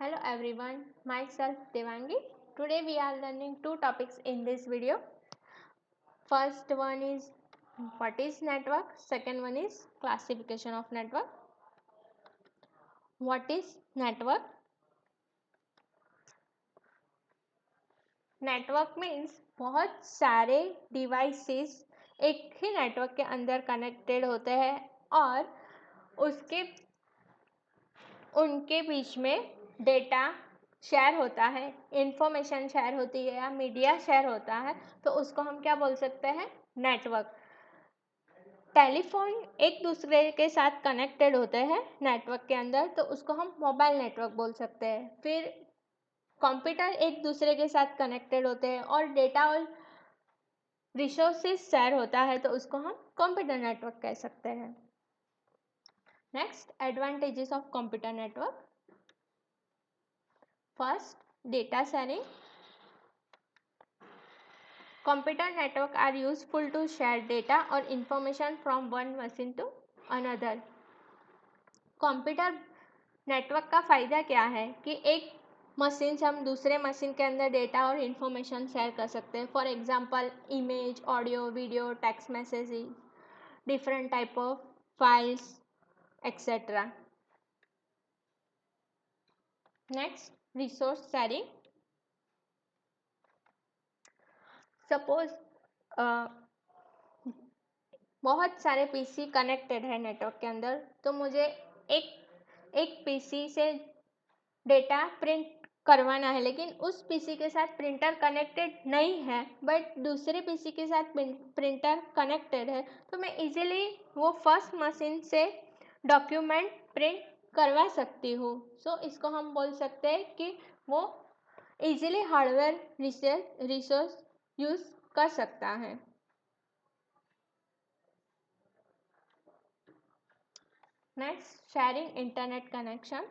Hello everyone, myself Devangi. Today we are learning two topics in this video. First one is what is network, second one is classification of network. What is network? Network means बहुत सारे devices एक ही network के अंदर connected होते हैं और उनके बीच में डेटा शेयर होता है, इंफॉर्मेशन शेयर होती है या मीडिया शेयर होता है, तो उसको हम क्या बोल सकते हैं? नेटवर्क। टेलीफोन एक दूसरे के साथ कनेक्टेड होते हैं नेटवर्क के अंदर, तो उसको हम मोबाइल नेटवर्क बोल सकते हैं। फिर कंप्यूटर एक दूसरे के साथ कनेक्टेड होते हैं और डेटा और रिसोर्सेज शेयर होता है, तो उसको हम कंप्यूटर नेटवर्क कह सकते हैं। Next, advantages of computer network. First, data sharing. Computer network are useful to share data or information from one machine to another. Computer network का फ़ायदा क्या है कि एक मशीन से हम दूसरे मशीन के अंदर डेटा और इन्फॉर्मेशन शेयर कर सकते हैं। For example image, audio, video, text messages, different type of files etcetera. Next, resource sharing. Suppose बहुत सारे पीसी कनेक्टेड है नेटवर्क के अंदर, तो मुझे एक पीसी से डेटा प्रिंट करवाना है, लेकिन उस पीसी के साथ प्रिंटर कनेक्टेड नहीं है, बट दूसरे पीसी के साथ प्रिंटर कनेक्टेड है, तो मैं इजीली वो फर्स्ट मशीन से डॉक्यूमेंट प्रिंट करवा सकती हूँ। सो इसको हम बोल सकते हैं कि वो इजीली हार्डवेयर रिसोर्स यूज़ कर सकता है। Next, sharing internet connection.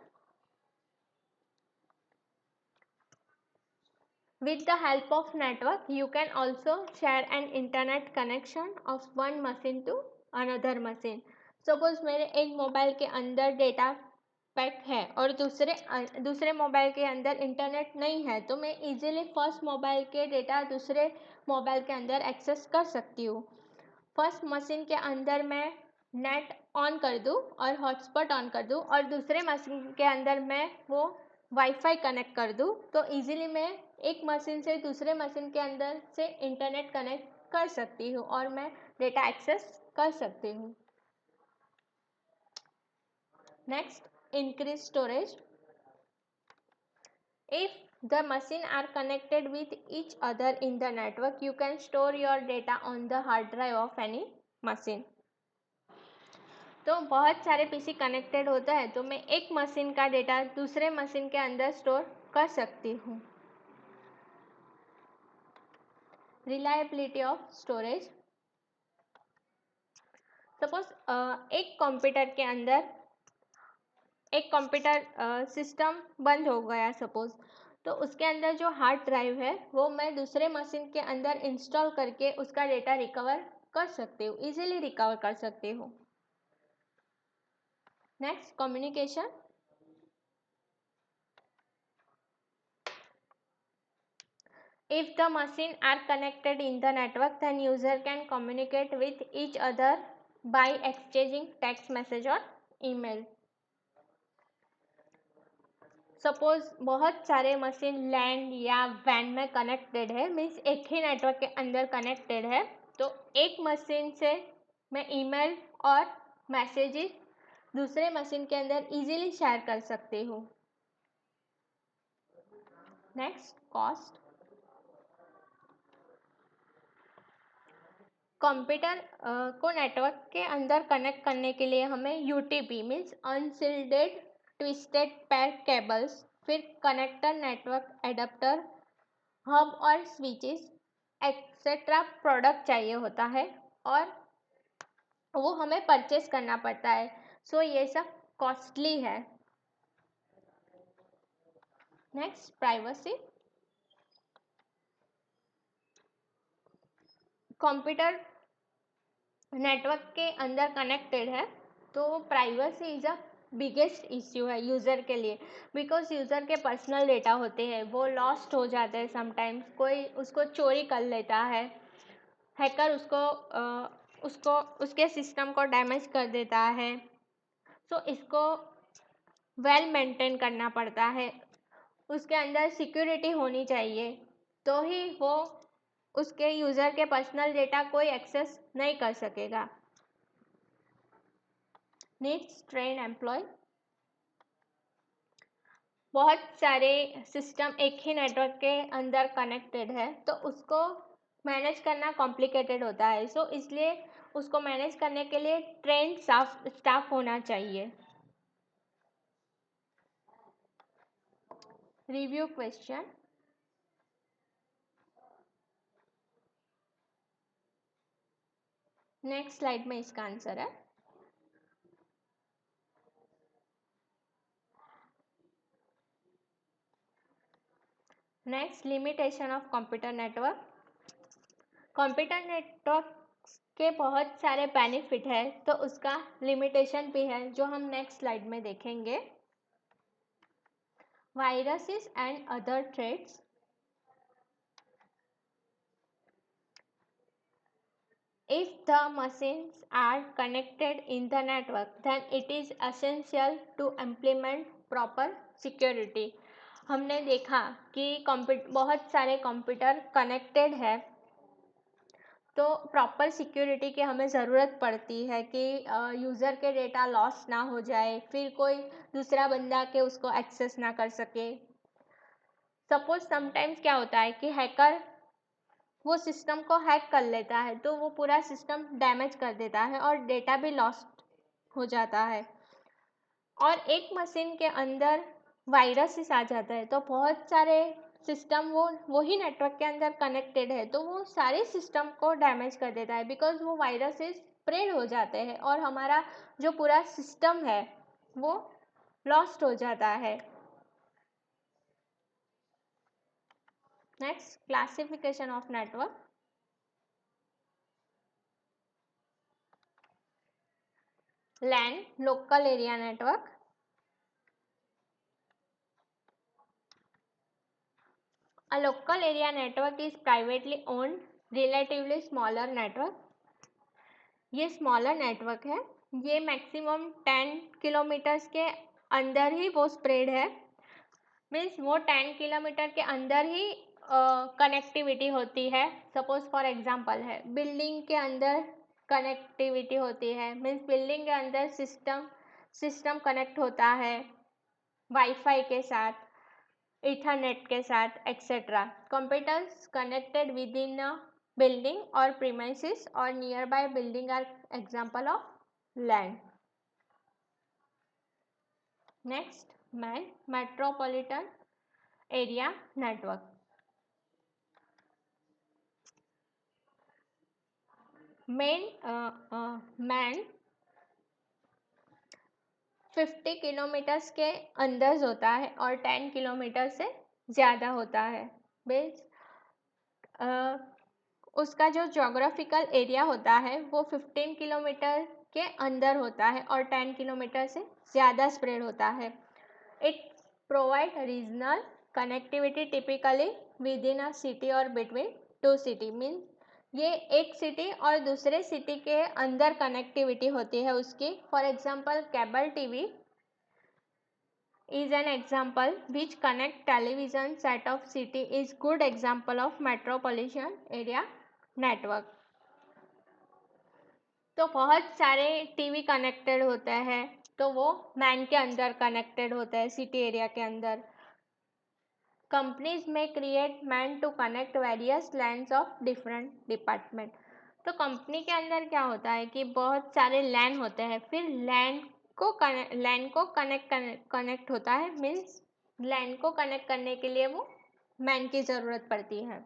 With the help of network, you can also share an internet connection of one machine to another machine. Suppose मेरे एक मोबाइल के अंदर डेटा पैक है और दूसरे मोबाइल के अंदर इंटरनेट नहीं है, तो मैं इजीली फर्स्ट मोबाइल के डेटा दूसरे मोबाइल के अंदर एक्सेस कर सकती हूँ। फर्स्ट मशीन के अंदर मैं नेट ऑन कर दूँ और हॉटस्पॉट ऑन कर दूँ और दूसरे मशीन के अंदर मैं वो वाईफाई कनेक्ट कर दूँ, तो इजीली मैं एक मशीन से दूसरे मशीन के अंदर से इंटरनेट कनेक्ट कर सकती हूँ और मैं डेटा एक्सेस कर सकती हूँ। Next, increase storage. If the machine are connected with each other in the network, you can store your data on the hard drive of any machine. तो बहुत सारे पीसी कनेक्टेड होता है, तो मैं एक मशीन का डेटा दूसरे मशीन के अंदर स्टोर कर सकती हूँ। Reliability of storage. सपोज एक कंप्यूटर सिस्टम बंद हो गया सपोज, तो उसके अंदर जो हार्ड ड्राइव है वो मैं दूसरे मशीन के अंदर इंस्टॉल करके उसका डेटा रिकवर कर सकती हूँ, इजीली रिकवर कर सकती हूँ। Next, communication. If the machines are connected in the network, then user can communicate with each other by exchanging text message or email. Suppose बहुत सारे मशीन लैंड या वैन में कनेक्टेड है, मीन्स एक ही network के अंदर कनेक्टेड है, तो एक मशीन से मैं ईमेल और मैसेजेस दूसरे मशीन के अंदर इजीली शेयर कर सकती हूँ। Next, cost. कंप्यूटर को नेटवर्क के अंदर कनेक्ट करने के लिए हमें UTP means अनशिल्डेड twisted pair cables, फिर कनेक्टर, नेटवर्क एडाप्टर, हब और स्विचेस एक्सेट्रा प्रोडक्ट चाहिए होता है और वो हमें परचेस करना पड़ता है। सो ये सब कॉस्टली है। Next, privacy. कंप्यूटर नेटवर्क के अंदर कनेक्टेड है, तो privacy is a biggest issue है यूज़र के लिए, बिकॉज यूज़र के पर्सनल डेटा होते हैं, वो लॉस्ट हो जाते हैं समटाइम्स, कोई उसको चोरी कर लेता है, हैकर उसको उसके सिस्टम को डैमेज कर देता है। सो इसको वेल मेंटेन करना पड़ता है, उसके अंदर सिक्योरिटी होनी चाहिए, तो ही वो उसके यूज़र के पर्सनल डेटा कोई एक्सेस नहीं कर सकेगा। Needs train employ. बहुत सारे सिस्टम एक ही नेटवर्क के अंदर कनेक्टेड है, तो उसको मैनेज करना कॉम्प्लिकेटेड होता है। सो इसलिए उसको मैनेज करने के लिए ट्रेन स्टाफ होना चाहिए। Review question. नेक्स्ट स्लाइड में इसका आंसर है। Next, limitation of computer network. Computer network के बहुत सारे बेनिफिट है, तो उसका लिमिटेशन भी है, जो हम नेक्स्ट स्लाइड में देखेंगे। Viruses and other threats. If the machines are connected in the network, then it is essential to implement proper security. हमने देखा कि बहुत सारे कंप्यूटर कनेक्टेड है, तो प्रॉपर सिक्योरिटी की हमें ज़रूरत पड़ती है कि यूज़र के डेटा लॉस ना हो जाए, फिर कोई दूसरा बंदा के उसको एक्सेस ना कर सके। सपोज समटाइम्स क्या होता है कि हैकर वो सिस्टम को हैक कर लेता है, तो वो पूरा सिस्टम डैमेज कर देता है और डेटा भी लॉस्ट हो जाता है। और एक मशीन के अंदर वायरस आ जाता है, तो बहुत सारे सिस्टम वही नेटवर्क के अंदर कनेक्टेड है, तो वो सारे सिस्टम को डैमेज कर देता है, बिकॉज वो वायरसेस स्प्रेड हो जाते हैं और हमारा जो पूरा सिस्टम है वो लॉस्ट हो जाता है। Next, classification of network. LAN, local area network. A local area network is privately owned, relatively smaller network. ये स्मॉलर नेटवर्क है, ये मैक्सिमम 10 किलोमीटर्स के अंदर ही वो स्प्रेड है, मीन्स वो 10 किलोमीटर के अंदर ही कनेक्टिविटी होती है। सपोज फॉर एग्जांपल है, बिल्डिंग के अंदर कनेक्टिविटी होती है, मीन्स बिल्डिंग के अंदर सिस्टम कनेक्ट होता है वाईफाई के साथ, ईथरनेट के साथ, etcetera. Computers connected with in a building or premises or nearby building are example of LAN. Next, metropolitan area network. MAN 50 kilometres के अंदर होता है और 10 किलोमीटर से ज़्यादा होता है। बेस उसका जो जोग्राफिकल एरिया होता है वो 15 किलोमीटर के अंदर होता है और 10 किलोमीटर से ज़्यादा स्प्रेड होता है। It provide regional connectivity typically with in a city और बिटवीन टू सिटी, मीन्स ये एक सिटी और दूसरे सिटी के अंदर कनेक्टिविटी होती है उसकी। For example, cable TV is an example which connect television set of city is good example of metropolitan area network. तो बहुत सारे टीवी कनेक्टेड होते हैं, तो वो मैन के अंदर कनेक्टेड होता है सिटी एरिया के अंदर। कंपनीज में create MAN to connect various LANs of different department. तो कंपनी के अंदर क्या होता है कि बहुत सारे लैंड होते हैं, फिर लैंड को कनेक्ट होता है, मीन्स लैंड को कनेक्ट करने के लिए वो मैन की ज़रूरत पड़ती है।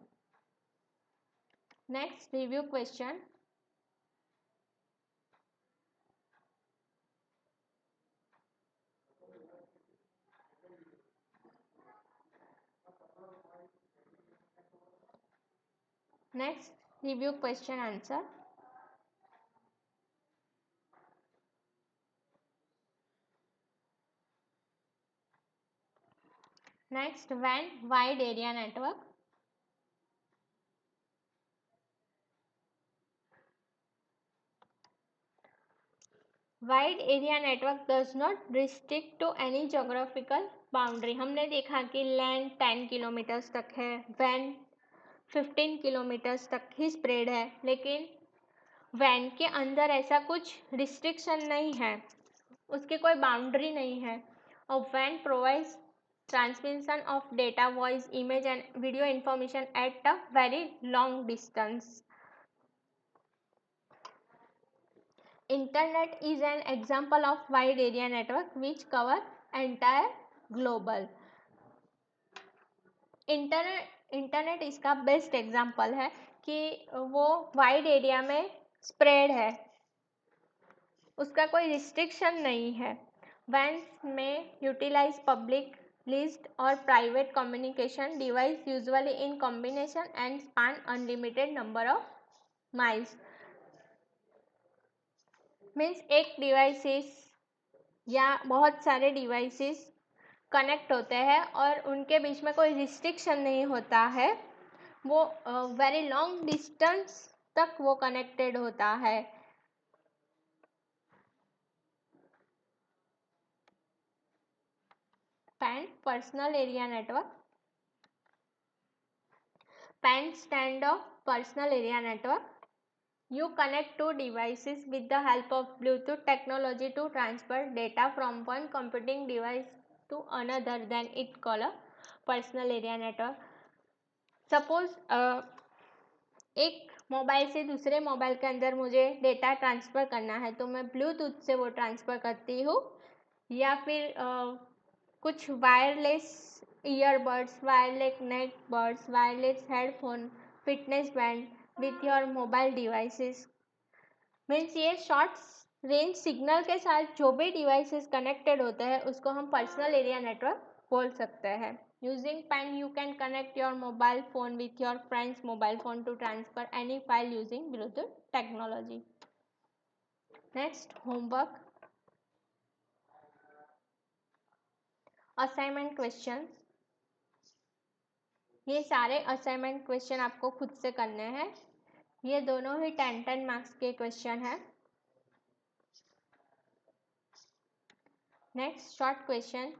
Next, review question. Next, review question answer. Next WAN, wide area network. Wide area network does not restrict to any geographical boundary. हमने देखा कि लैंड 10 किलोमीटर्स तक है, WAN 15 किलोमीटर्स तक ही स्प्रेड है, लेकिन WAN के अंदर ऐसा कुछ रिस्ट्रिक्शन नहीं है, उसकी कोई बाउंड्री नहीं है. और WAN provides transmission of data, voice, image and video information at a very long distance. Internet is an example of wide area network which cover entire global. Internet इसका बेस्ट एग्जाम्पल है कि वो wide area में spread है, उसका कोई restriction नहीं है. वैन्स में यूटिलाइज पब्लिक लिस्ट और private communication device usually in combination and span unlimited number of miles. Means एक डिवाइसेस या बहुत सारे डिवाइसेस कनेक्ट होते हैं और उनके बीच में कोई रिस्ट्रिक्शन नहीं होता है, वो वेरी लॉन्ग डिस्टेंस तक वो कनेक्टेड होता है. PAN, personal area network. PAN stand of personal area network. You connect two devices with the help of Bluetooth technology to transfer data from one computing device to another, then it called a personal area network. Suppose एक mobile से दूसरे mobile के अंदर मुझे data transfer करना है, तो मैं ब्लूटूथ से वो ट्रांसफ़र करती हूँ, या फिर कुछ wireless earbuds, wireless neckbuds, wireless headphone, fitness band with your mobile devices. Means ये शॉर्ट रेंज सिग्नल के साथ जो भी डिवाइसेस कनेक्टेड होते हैं उसको हम पर्सनल एरिया नेटवर्क बोल सकते हैं. Using PAN, you can connect your mobile phone with your friend's mobile phone to transfer any file using Bluetooth technology. Next, homework. Assignment questions. ये सारे असाइनमेंट क्वेश्चन आपको खुद से करने हैं. ये दोनों ही 10-10 मार्क्स के क्वेश्चन हैं. नेक्स्ट शॉर्ट क्वेश्चन,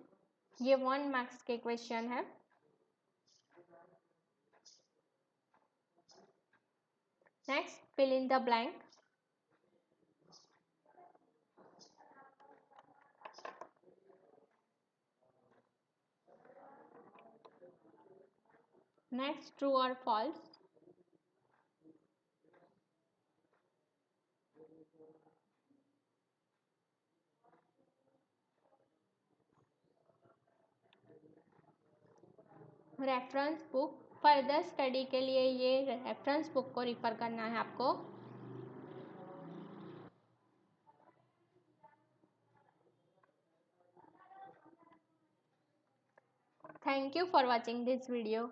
ये 1 मार्क्स के क्वेश्चन है. Next fill in the blank. Next true और false. Reference book. Further study के लिए ये रेफरेंस बुक को रिफ़र करना है आपको. Thank you for watching this video.